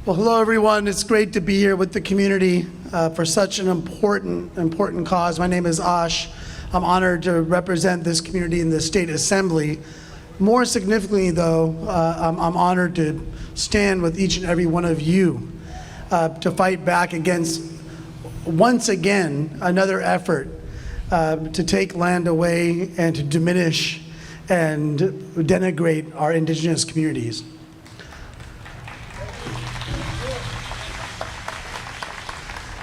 Well, hello everyone. It's great to be here with the community for such an important cause. My name is Ash. I'm honored to represent this community in the State Assembly. More significantly though, I'm honored to stand with each and every one of you to fight back against, once again, another effort to take land away and to diminish and denigrate our Indigenous communities.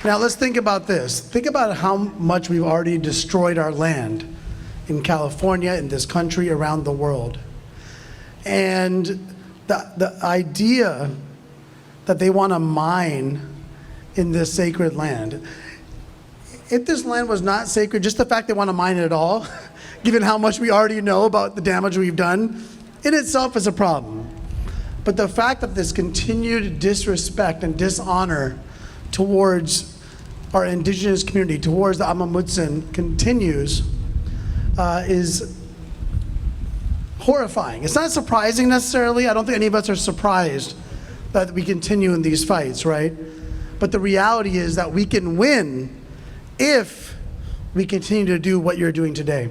Now let's think about this. Think about how much we've already destroyed our land in California, in this country, around the world. And the idea that they want to mine in this sacred land, if this land was not sacred, just the fact they want to mine it at all, given how much we already know about the damage we've done, in itself is a problem. But the fact that this continued disrespect and dishonor towards our Indigenous community, towards the Amah Mutsun continues is horrifying. It's not surprising necessarily. I don't think any of us are surprised that we continue in these fights, right? But the reality is that we can win if we continue to do what you're doing today.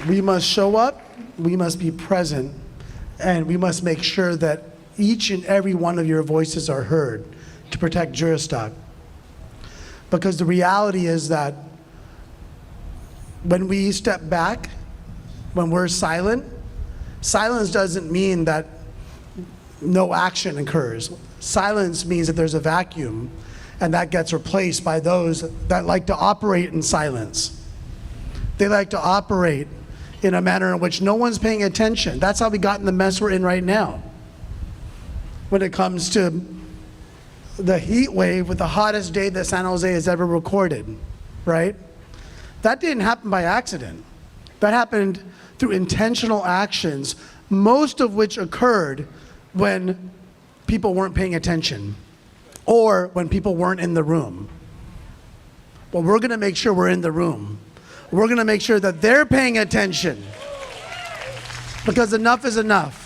We must show up, we must be present, and we must make sure that each and every one of your voices are heard to protect Juristac. Because the reality is that when we step back, when we're silent, silence doesn't mean that no action occurs. Silence means that there's a vacuum, and that gets replaced by those that like to operate in silence. They like to operate in a manner in which no one's paying attention. That's how we got in the mess we're in right now. When it comes to the heat wave with the hottest day that San Jose has ever recorded, right? That didn't happen by accident. That happened through intentional actions, most of which occurred when people weren't paying attention or when people weren't in the room. Well, we're gonna make sure we're in the room. We're gonna make sure that they're paying attention, because enough is enough.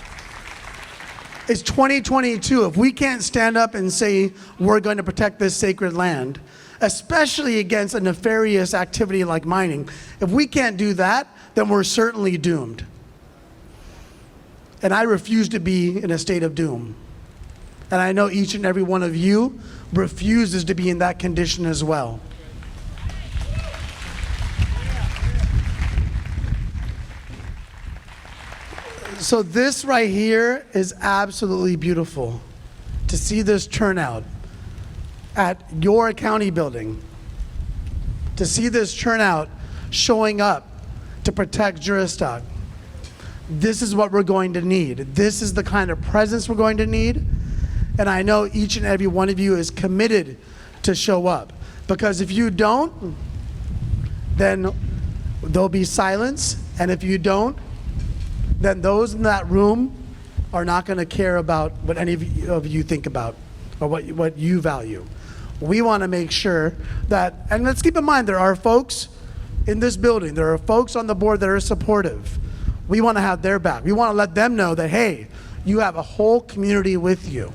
It's 2022. If we can't stand up and say we're going to protect this sacred land, especially against a nefarious activity like mining, if we can't do that, then we're certainly doomed. And I refuse to be in a state of doom. And I know each and every one of you refuses to be in that condition as well. So this right here is absolutely beautiful, to see this turnout at your county building, to see this turnout showing up to protect Juristac. This is what we're going to need. This is the kind of presence we're going to need. And I know each and every one of you is committed to show up, because if you don't, then there'll be silence. And if you don't, then those in that room are not going to care about what any of you think about or what you value. We want to make sure that, and let's keep in mind, there are folks in this building, there are folks on the board that are supportive. We want to have their back. We want to let them know that, hey, you have a whole community with you.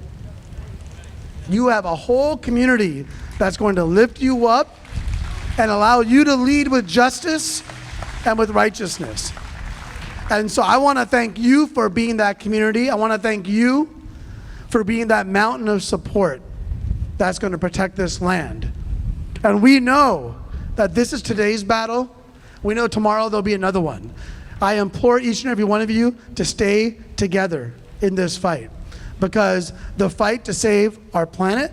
You have a whole community that's going to lift you up and allow you to lead with justice and with righteousness. And so I want to thank you for being that community. I want to thank you for being that mountain of support that's going to protect this land. And we know that this is today's battle. We know tomorrow there'll be another one. I implore each and every one of you to stay together in this fight, because the fight to save our planet,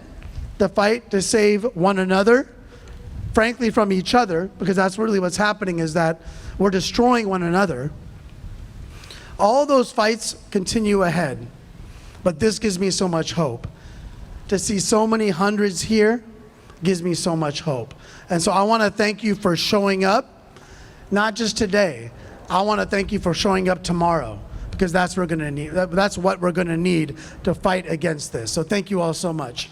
the fight to save one another, frankly from each other, because that's really what's happening, is that we're destroying one another. All those fights continue ahead, but this gives me so much hope. To see so many hundreds here gives me so much hope. And so I want to thank you for showing up, not just today. I want to thank you for showing up tomorrow, because that's what we're going to need to fight against this. So thank you all so much.